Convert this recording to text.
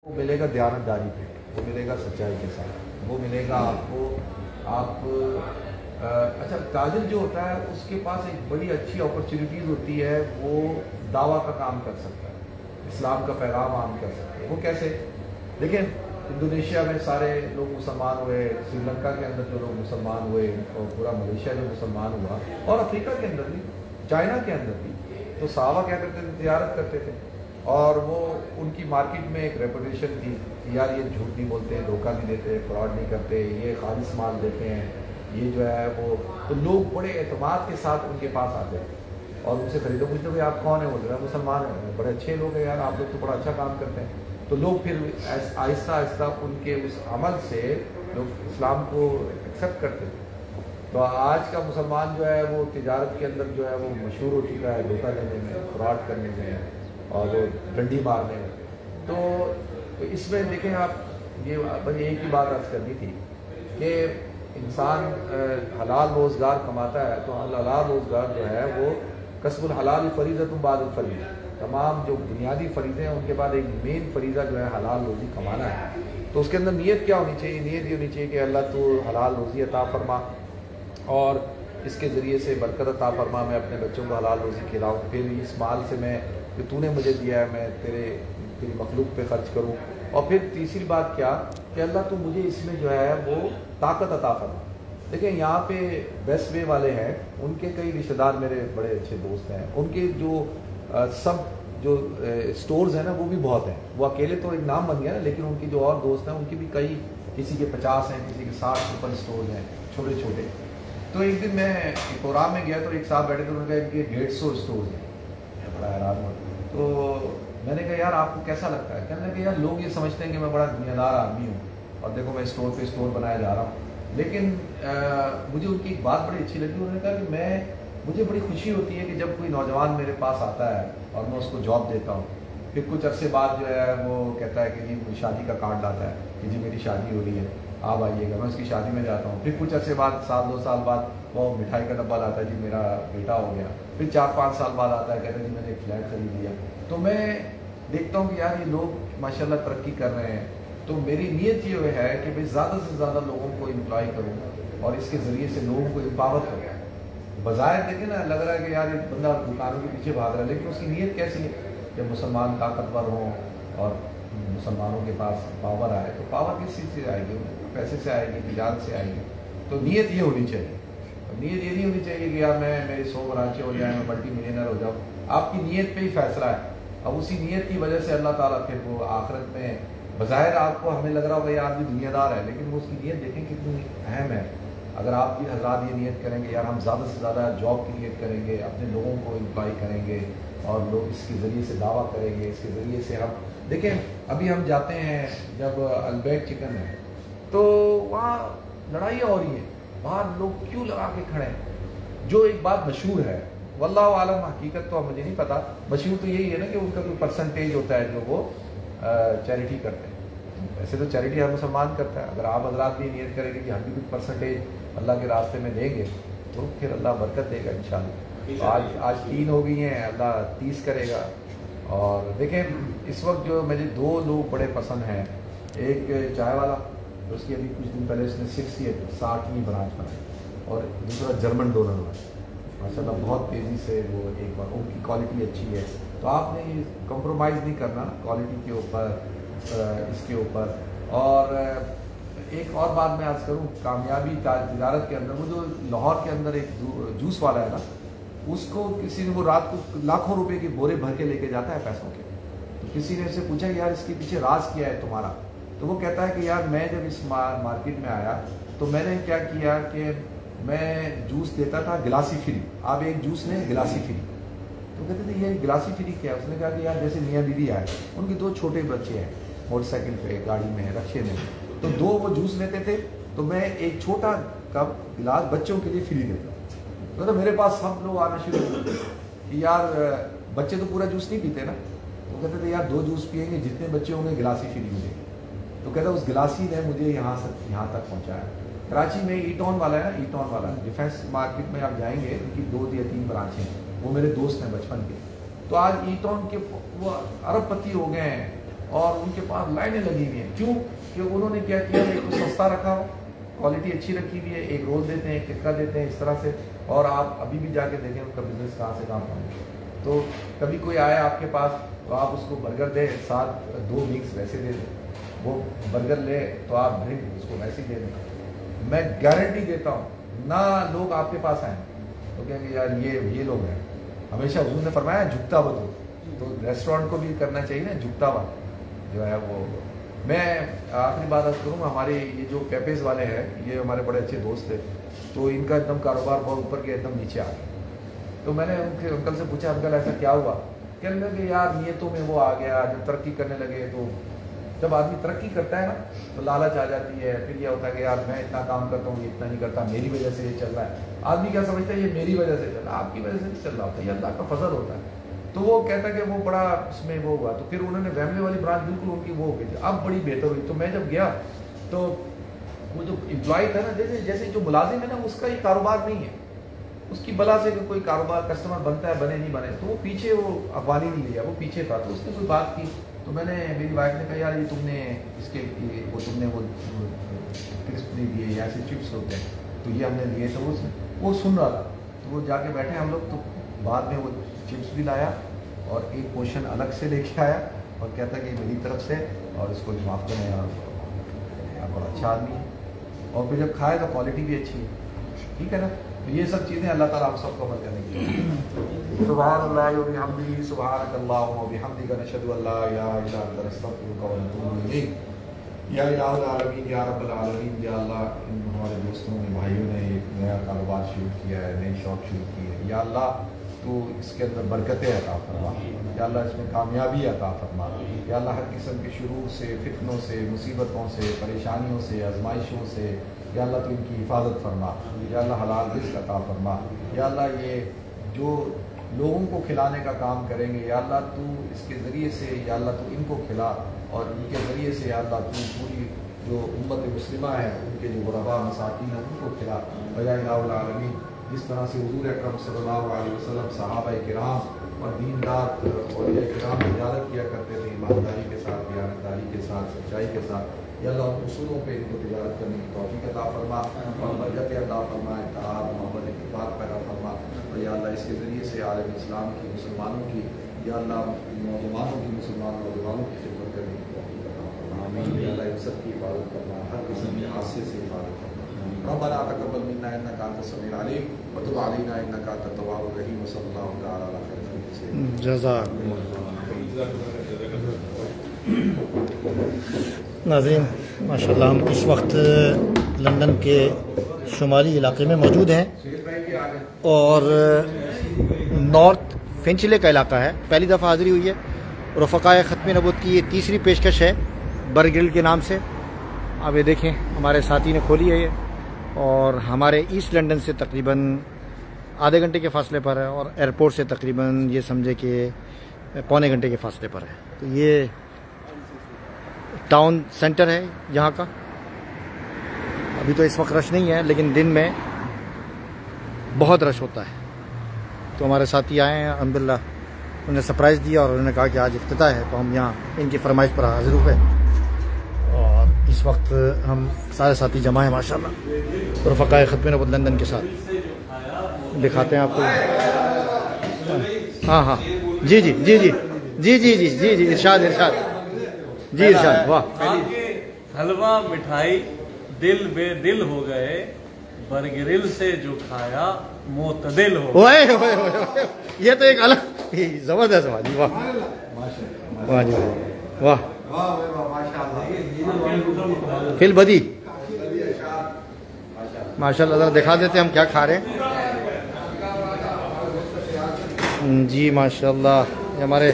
वो मिलेगा दयानतदारी पे, वो मिलेगा सच्चाई के साथ, वो मिलेगा आपको। आप अच्छा, ताजिर जो होता है उसके पास एक बड़ी अच्छी अपॉर्चुनिटीज़ होती है, वो दावा का काम कर सकता है, इस्लाम का पैगाम आम कर सकता है। वो कैसे? देखिए, इंडोनेशिया में सारे लोग मुसलमान हुए, श्रीलंका के अंदर जो लोग मुसलमान हुए, और पूरा मलेशिया जो मुसलमान हुआ, और अफ्रीका के अंदर भी, चाइना के अंदर भी, तो सहाबा क्या करते थे? तिजारत करते थे। और वो उनकी मार्केट में एक रेपुटेशन थी कि यार ये झूठ नहीं बोलते, धोखा नहीं देते, फ्रॉड नहीं करते, ये खालिस माल देते हैं, ये जो है वो। तो लोग बड़े एतमाद के साथ उनके पास आते हैं और उनसे खरीदो। पूछते भाई आप कौन है? बोलते हैं मुसलमान हैं। बड़े अच्छे लोग हैं यार, आप लोग तो बड़ा अच्छा काम करते हैं। तो लोग फिर आहिस्ता आहिस्ता उनके उस अमल से लोग इस्लाम को एक्सेप्ट करते थे। तो आज का मुसलमान जो है वो तिजारत के अंदर जो है वो मशहूर हो चुका है, धोखा देने में, फ्रॉड करने में और वो डंडी मारने में। तो इसमें देखें आप, ये बस एक ही बात अर्ज करनी थी कि इंसान हलाल रोज़गार कमाता है, तो हलाल रोज़गार जो है वो कसबुल हलाल फरीज़तुन बादुल फरीज़ा, तमाम जो बुनियादी फरीज़े हैं उनके बाद एक मेन फरीज़ा जो है हलाल रोज़ी कमाना है। तो उसके अंदर नीयत क्या होनी चाहिए? नीयत ये होनी चाहिए कि अल्लाह तो हलाल रोज़ी अता फरमा और इसके ज़रिए से बरकत अता फरमा, मैं अपने बच्चों को हलाल रोज़ी खिलाऊँ, फिर इस माल से मैं जो तूने मुझे दिया है मैं तेरी मखलूक पे खर्च करूँ। और फिर तीसरी बात क्या कि अल्लाह तू मुझे इसमें जो है वो ताकत अता फरमा। देखिए, यहाँ पे बेस्ट वे वाले हैं, उनके कई रिश्तेदार मेरे बड़े अच्छे दोस्त हैं, उनके जो सब जो स्टोर्स हैं ना वो भी बहुत हैं। वो अकेले तो एक नाम बन गया ना, लेकिन उनकी जो और दोस्त हैं उनकी भी कई, किसी के 50 हैं, किसी के 60 सुपर स्टोर्स हैं, छोटे छोटे। तो एक दिन मैं कोराम में गया तो एक साहब बैठे थे, उन्होंने कहा इनके 150 स्टोर्स हैं। मैं बड़ा हैरान हुआ। तो मैंने कहा यार आपको कैसा लगता है? कहने लगे यार लोग ये समझते हैं कि मैं बड़ा दुनियादार आदमी हूँ और देखो मैं स्टोर पे स्टोर बनाया जा रहा हूँ। लेकिन मुझे उनकी एक बात बड़ी अच्छी लगी। उन्होंने कहा कि मुझे बड़ी खुशी होती है कि जब कोई नौजवान मेरे पास आता है और मैं उसको जॉब देता हूँ, फिर कुछ अरसे बाद जो है वो कहता है कि जी मुझे शादी का कार्ड लाता है कि जी मेरी शादी हो रही है, आप आइएगा। मैं उसकी शादी में जाता हूँ। फिर कुछ अरसे बाद, साल 2 साल बाद, वो मिठाई का डब्बा लाता है, जी मेरा बेटा हो गया। फिर 4-5 साल बाद आता है, कहता है जी मैंने एक फ्लैट खरीद लिया। तो मैं देखता हूँ कि यार ये लोग माशाल्लाह तरक्की कर रहे हैं। तो मेरी नीयत ये है कि भाई ज़्यादा से ज़्यादा लोगों को एम्प्लॉय करूँ और इसके ज़रिए से लोगों को एम्पावर करूँ। बाज़ाहिर देखें ना, लग रहा है कि यार एक बंदा दुकानों के पीछे भाग रहा है, लेकिन उसकी नीयत कैसी है? जब मुसलमान ताकतवर हों और मुसलमानों के पास पावर आए, तो पावर किस चीज़ से आएगी? पैसे से आएगी, तिजारत से आएगी। तो नीयत ये होनी चाहिए। नीयत ये नहीं होनी चाहिए कि यार मैं मेरे 100 ब्रांचें हो जाए, मैं मल्टी मिलियनर हो जाऊँ। आपकी नीयत पे ही फैसला है। अब उसी नीयत की वजह से अल्लाह ताला फिर वो आखिरत में, बज़ाहिर आपको हमें लग रहा होगा ये आदमी दुनियादार है, लेकिन वो उसकी नीयत देखें कितनी अहम है। अगर आप भी हज़रात ये नीयत करेंगे यार हम ज़्यादा से ज़्यादा जॉब की नीयत करेंगे, अपने लोगों को एम्प्लॉय करेंगे और लोग इसके ज़रिए से दावा करेंगे, इसके ज़रिए से हम देखें। अभी हम जाते हैं जब अलबैक चिकन है तो वहाँ लड़ाइयाँ हो रही हैं, बाहर लोग क्यों लगा के खड़े हैं। जो एक बात मशहूर है, वल्लाहु आलम, हकीकत तो मुझे नहीं पता, मशहूर तो यही है ना कि उनका कोई परसेंटेज होता है जो वो चैरिटी करते हैं। वैसे तो चैरिटी हर मुसलमान करता है। अगर आप हज़रात भी नियत करेंगे कि हम भी कुछ परसेंटेज अल्लाह के रास्ते में देंगे तो फिर अल्लाह बरकत देगा इंशाअल्लाह। तो आज 3 हो गई हैं, अल्लाह 30 करेगा। और देखें इस वक्त जो मुझे 2 लोग बड़े पसंद हैं, एक चाय वाला, उसकी अभी कुछ दिन पहले उसने 60वीं ब्रांच बनाई, और दूसरा जर्मन डोनर हुआ माशाल्लाह, बहुत तेज़ी से वो एक बार, उनकी क्वालिटी अच्छी है। तो आपने कंप्रोमाइज़ नहीं करना क्वालिटी के ऊपर, इसके ऊपर। और एक और बात मैं आज करूँ, कामयाबी तिजारत के अंदर, वो जो लाहौर के अंदर एक जूस वाला है ना, उसको किसी ने, वो रात को लाखों रुपए के बोरे भर के लेके जाता है पैसों के। तो किसी ने उससे पूछा यार इसके पीछे राज क्या है तुम्हारा? तो वो कहता है कि यार मैं जब इस मार्केट में आया तो मैंने क्या किया कि मैं जूस देता था गिलासी फ्री। आप एक जूस ने गिलासी फ्री। तो कहते थे ये गिलासी फ्री क्या है? उसने कहा कि यार जैसे मियाँ बीवी आए, उनके 2 छोटे बच्चे हैं, मोटरसाइकिल पे, गाड़ी में, रक्शे में, तो 2 वो जूस लेते थे, तो मैं एक छोटा कप गिलास बच्चों के लिए फ्री देता। तो मेरे पास सब लोग आना शुरू हो गए कि यार बच्चे तो पूरा जूस नहीं पीते ना। तो कहते थे यार 2 जूस पियेंगे, जितने बच्चे होंगे गिलासी फ्री मिलेगी। तो कहता उस गिलासी ने मुझे यहाँ तक पहुँचाया। कराची में ईटॉन वाला है ना, ईटॉन वाला डिफेंस मार्केट में आप जाएंगे, उनकी 2 या 3 ब्रांचें हैं, वो मेरे दोस्त हैं बचपन के। तो आज ईटॉन के वो अरबपति हो गए हैं, اور ان کے پاس لائنیں لگی ہوئی ہیں. کیوں کہ انہوں نے کیا کیا, ایک تو سستا رکھا ہو, کوالٹی اچھی رکھی ہوئی ہے, ایک رول دیتے ہیں, ایک ٹکا دیتے ہیں اس طرح سے. اور آپ ابھی بھی جا کے دیکھیں ان کا بزنس کہاں سے کہاں پہنچے. تو کبھی کوئی آئے آپ کے پاس تو آپ اس کو برگر دیں, ساتھ 2 ویکس ویسے دے دیں. وہ برگر لے تو آپ ڈرنک اس کو ویسے ہی دے دیں. میں گارنٹی دیتا ہوں نہ لوگ آپ کے پاس آئیں تو کہیں گے یار یہ لوگ ہیں. ہمیشہ حضور نے فرمایا جھکتا ہوا تو ریسٹورینٹ کو بھی کرنا چاہیے نا, جھکتا ہوا جو ہے وہ. میں آخری بات عرض کروں, ہمارے یہ جو کیفیز والے ہیں یہ ہمارے بڑے اچھے دوست تھے, تو ان کا ایک دم کاروبار بہت اوپر کے ایک دم نیچے آ گیا. تو میں نے ان کے انکل سے پوچھا, انکل ایسا کیا ہوا؟ کہنے لگے یار نیتوں میں وہ آ گیا, جب ترقی کرنے لگے تو جب آدمی ترقی کرتا ہے نا تو لالچ آ جاتی ہے. پھر یہ ہوتا ہے کہ یار میں اتنا کام کرتا ہوں, یہ اتنا نہیں کرتا, میری وجہ سے یہ چل رہا ہے. آدمی کیا سمجھتا ہے یہ میری وجہ سے چل رہا ہے, آپ کی وجہ سے نہیں چل رہا ہوتا, یہ اللہ کا فضل ہوتا ہے. تو وہ کہتا ہے کہ وہ بڑا اس میں وہ ہوا. تو پھر انہوں نے ویملے والی برانچ بالکل ان کی وہ ہو گئی تھی, اب بڑی بہتر ہوئی. تو میں جب گیا تو وہ جو امپلائی تھا نا, جیسے جو ملازم ہے نا اس کا یہ کاروبار نہیں ہے, اس کی بلا سے کوئی کاروبار کسٹمر بنتا ہے بنے نہیں بنے, تو وہ پیچھے وہ افغانی نہیں لیا, وہ پیچھے تھا. تو اس نے کوئی بات کی تو میں نے, میری وائف نے کہا یار یہ تم نے اس کے وہ تم نے وہ کرسپ نہیں دیے یا ایسے چپس ہوتے ہیں تو یہ ہم نے لیے. تو وہ سن رہا تھا, تو وہ جا کے بیٹھے ہم لوگ. تو بعد میں وہ چپس بھی لایا اور ایک پورشن الگ سے لے کے آیا اور کہتا کہ میری طرف سے اور اس کو معاف کریں, اور بڑا اچھا آدمی ہے. اور پھر جب کھائے تو کوالٹی بھی اچھی ہے, ٹھیک ہے نا. تو یہ سب چیزیں اللہ تعالیٰ ہم سب کو عمل کرنے کی. سبحان اللہ و بحمدہ, سبحانک اللہم و بحمدک, نشہد ان لا الہ الا انت, نستغفرک و نتوب الیک. یا الہ العالمین, یا رب العالمین, یا اللہ ان ہمارے دوستوں نے, بھائیوں نے ایک نیا کاروبار شروع کیا ہے, نئی شاپ شروع کی ہے, یا اللہ تو اس کے اندر برکتیں عطا فرما, یا اللہ اس میں کامیابی عطا فرما, یا اللہ ہر قسم کے شرور سے, فتنوں سے, مصیبتوں سے, پریشانیوں سے, آزمائشوں سے, یا اللہ تو ان کی حفاظت فرما, یا اللہ حلال رزق عطا فرما, یا اللہ یہ جو لوگوں کو کھلانے کا کام کریں گے یا اللہ تو اس کے ذریعے سے, یا اللہ تو ان کو کھلا, اور ان کے ذریعے سے یا اللہ تو پوری جو امت مسلمہ ہے ان کے جو غربا مساکین ہیں ان کو کھلا. یا الہ العالمین, جس طرح سے حضور اکرم صلی اللہ علیہ وسلم صحابہ کرام اور دیندار اولیاء کرام تجارت کیا کرتے تھے, ایمانداری کے ساتھ, دیانتداری کے ساتھ, سچائی کے ساتھ, یا اللہ ان اصولوں پہ ان کو تجارت کرنے کی توفیق عطا فرما اور برکت عطا فرما, اتحاد محبت اتفاق پیدا فرما. اور یا اللہ اس کے ذریعے سے عالم اسلام کی, مسلمانوں کی, یا اللہ نوجوانوں کی, مسلمان نوجوانوں کی خدمت کرنے کی توفیق عطا فرما. آمین. یا اللہ ان سب کی حفاظت کرنا, ہر قسم کے حادثے سے حفاظت کرنا. ربنا تقبل منا انك انت السميع العليم وتب علينا انك انت التواب الرحيم وصلى الله تعالى على خير خلقه. جزاکم ناظرین, ماشاءاللہ ہم اس وقت لندن کے شمالی علاقے میں موجود ہیں اور نارتھ فنچلے کا علاقہ ہے. پہلی دفعہ حاضری ہوئی ہے. رفقائے ختم نبوت کی یہ تیسری پیشکش ہے برگرل کے نام سے. اب یہ دیکھیں ہمارے ساتھی نے کھولی ہے یہ, اور ہمارے ایسٹ لنڈن سے تقریباً آدھے گھنٹے کے فاصلے پر ہے, اور ایئرپورٹ سے تقریباً یہ سمجھے کہ پونے گھنٹے کے فاصلے پر ہے. تو یہ ٹاؤن سینٹر ہے یہاں کا. ابھی تو اس وقت رش نہیں ہے, لیکن دن میں بہت رش ہوتا ہے. تو ہمارے ساتھی آئے ہیں, الحمدللہ انہوں نے سرپرائز دیا اور انہوں نے کہا کہ آج افتتاح ہے, تو ہم یہاں ان کی فرمائش پر حاضر ہوئے. اور اس وقت ہم سارے ساتھی جمع ہیں ماشاءاللہ رفقائے ختم نبوت لندن کے ساتھ. دکھاتے ہیں آپ کو. ہاں ہاں, جی جی جی جی جی جی جی جی جی ارشاد ارشاد, جی ارشاد. واہ, حلوہ مٹھائی دل بے دل ہو گئے, برگرل سے جو کھایا معتدل ہو گئے. یہ تو ایک الگ زبردست بات. جی واہ واہ جی واہ, فل بدی ماشاءاللہ. ذرا دکھا دیتے ہم کیا کھا رہے ہیں. جی ماشاءاللہ, یہ ہمارے